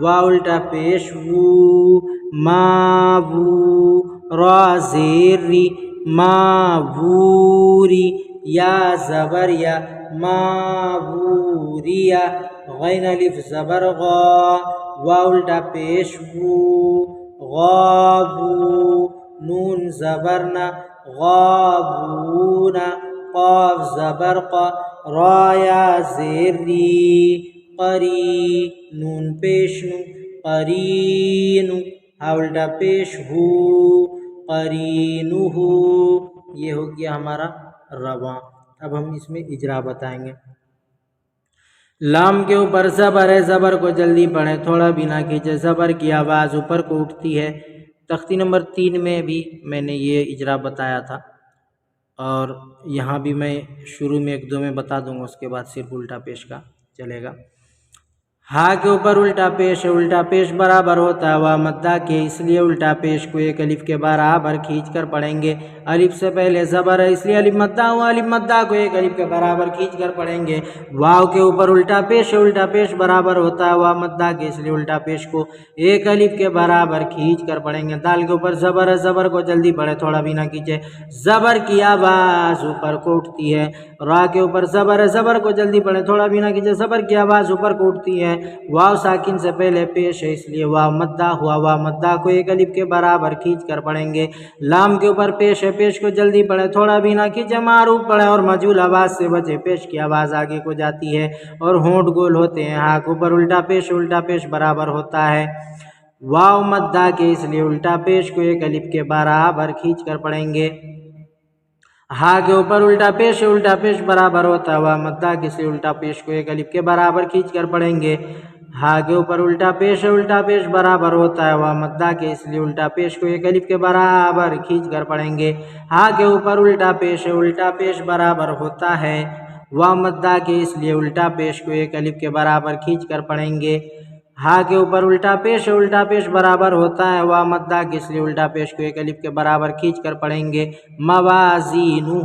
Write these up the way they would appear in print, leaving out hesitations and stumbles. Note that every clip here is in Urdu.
وا الٹا پیش وو، ما وو، را زیر ری، ما ووری، یا زبر یا، ما ووریا، غین الف زبر غا، وا الٹا پیش وو، غابو، نون زبرنا، غابونا، قاف زبر قا، را یا زیر ری، قری، نون پیش نو، قرینو، ہا الٹا پیش ہو، قرینو ہو، یہ ہو گیا ہمارا رواں۔ اب ہم اس میں اجرا بتائیں گے۔ لام کے اوپر زبر ہے، زبر کو جلدی پڑھیں، تھوڑا بھی نہ کھینچے، زبر کی آواز اوپر کو اٹھتی ہے۔ تختی نمبر 3 میں بھی میں نے یہ اجرا بتایا تھا، اور یہاں بھی میں شروع میں 1 2 میں بتا دوں گا، اس کے بعد صرف الٹا پیش کا چلے گا۔ ہا کے اوپر الٹا پیش ہے، الٹا پیش برابر ہوتا ہے وا مدہ کے، اس لیے الٹا پیش کو ایک الف کے برابر کھینچ کر پڑھیں گے۔ الف سے پہلے زبر ہے، اس لیے الف مدہ ہوا، الف مدہ کو ایک الف کے برابر کھینچ کر پڑھیں گے۔ واو کے اوپر الٹا پیش ہے، الٹا پیش برابر ہوتا ہے وا مدہ کے، اس لیے الٹا پیش کو ایک الف کے برابر کھینچ کر پڑھیں گے۔ دال کے اوپر زبر ہے، زبر کو جلدی پڑھے، تھوڑا بھی نہ کھینچے، زبر کی آواز اوپر کو اٹھتی ہے۔ را کے اوپر زبر ہے، زبر کو جلدی پڑھے، تھوڑا بھی نہ کھینچے، زبر کی آواز اوپر کو اٹھتی ہے۔ واو ساکن سے پہلے پیش ہے، اس لیے واو مدہ ہوا، واو مدہ کو ایک الف کے برابر کھینچ کر پڑھیں گے۔ لام کے اوپر پیش ہے، پیش کو جلدی پڑھے، تھوڑا بھی نہ کھینچے، معروف پڑھے اور مجہول آواز سے بچے، پیش کی آواز آگے کو جاتی ہے اور ہونٹ گول ہوتے ہیں۔ ہا کے اوپر الٹا پیش برابر ہوتا ہے واو مدہ کے، اس لیے الٹا پیش کو ایک الف کے برابر کھینچ کر پڑھیں گے۔ ہا کے اوپر الٹا پیش برابر ہوتا ہے وا مدہ کے، اس لیے الٹا پیش کو ایک الف کے برابر کھینچ کر پڑھیں گے۔ ہا کے اوپر الٹا پیش برابر ہوتا ہے وا مدہ کے، اس لیے الٹا پیش کو ایک الف کے برابر کھینچ کر پڑھیں گے۔ ہا کے اوپر الٹا پیش برابر ہوتا ہے وا مدہ کے، اس لیے الٹا پیش کو ایک الف کے برابر کھینچ کر پڑھیں گے۔ ہا کے اوپر الٹا پیش برابر ہوتا ہے وا مدہ کے، اس لیے الٹا پیش کو ایک الف کے برابر کھینچ کر پڑھیں گے۔ موازینہ،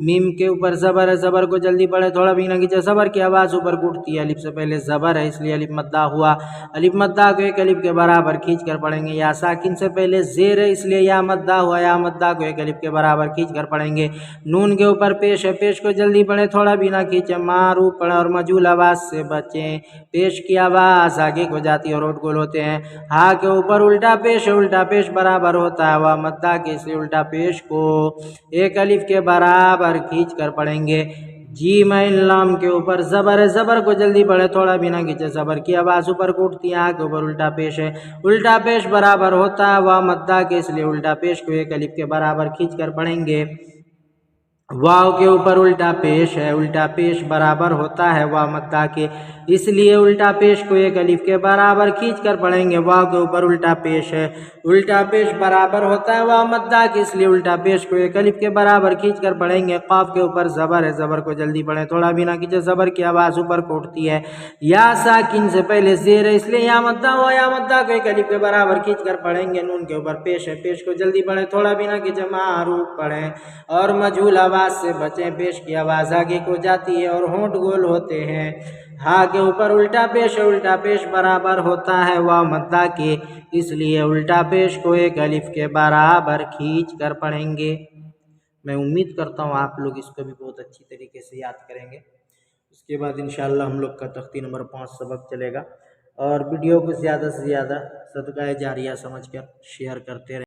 میم کے اوپر زبر ہے، زبر کو جلدی پڑھے، تھوڑا بھی نہ کھینچے، زبر کی آواز اوپر کو اٹھتی ہے، الف سے پہلے زبر ہے، اس لیے الف مدہ ہوا، الف مدہ کو ایک الف کے برابر کھینچ کر پڑھیں گے۔ یا ساکن سے پہلے زیر ہے، اس لیے یا مدہ ہوا، یا مدہ کو ایک الف کے برابر کھینچ کر پڑھیں گے۔ نون کے اوپر پیش ہے، پیش کو جلدی پڑھے، تھوڑا بھی نہ کھینچے، معروف پڑھے اور مجہول آواز سے بچیں، پیش کی آواز آگے کو جاتی ہے اور ہونٹ گول ہوتے ہیں۔ ہا کے اوپر الٹا پیش برابر ہوتا ہے وا مدہ کے، اس لیے الٹا پیش کو ایک الف کے برابر کھینچ کر پڑھیں گے۔ جیم عین لام کے اوپر زبر ہے، زبر کو جلدی پڑھے، تھوڑا بھی نہ کھینچے، زبر کی آواز اوپر کو اٹھتی ہے۔ ہا کے اوپر الٹا پیش ہے، الٹا پیش برابر ہوتا ہے وا مدہ کے، اس لیے الٹا پیش کو ایک الف کے برابر کھینچ کر پڑھیں گے۔ واو کے اوپر الٹا پیش ہے، الٹا پیش برابر ہوتا ہے وا مدہ کے، اس لیے الٹا پیش کو ایک الف کے برابر کھینچ کر پڑھیں گے۔ واو کے اوپر الٹا پیش ہے، الٹا پیش برابر ہوتا ہے وا مدہ کے، اس لیے الٹا پیش کو ایک الف کے برابر کھینچ کر پڑھیں گے۔ قاف کے اوپر زبر ہے، زبر کو جلدی پڑھیں، تھوڑا بھی نہ کھینچے، زبر کی آواز اوپر کو اٹھتی ہے۔ یا ساکن سے پہلے زیر ہے، اس لیے یا مدہ ہوا، یا مدہ کو ایک الف کے برابر کھینچ کر پڑھیں گے۔ نون کے اوپر پیش ہے، پیش کو جلدی پڑھیں، تھوڑا بھی نہ کھینچے، معروف پڑھیں اور مجہول آواز سے بچیں، پیش کی آواز آگے کو جاتی ہے اور ہونٹ گول ہوتے ہیں۔ ہا کے اوپر الٹا پیش برابر ہوتا ہے وا مدہ کے، اس لیے الٹا پیش کو ایک الف کے برابر کھینچ کر پڑھیں گے۔ میں امید کرتا ہوں آپ لوگ اس کو بھی بہت اچھی طریقے سے یاد کریں گے۔ اس کے بعد انشاءاللہ ہم لوگ کا تختی نمبر 5 سبق چلے گا، اور ویڈیو کو زیادہ سے زیادہ صدقہ جاریہ سمجھ کر شیئر کرتے رہیں۔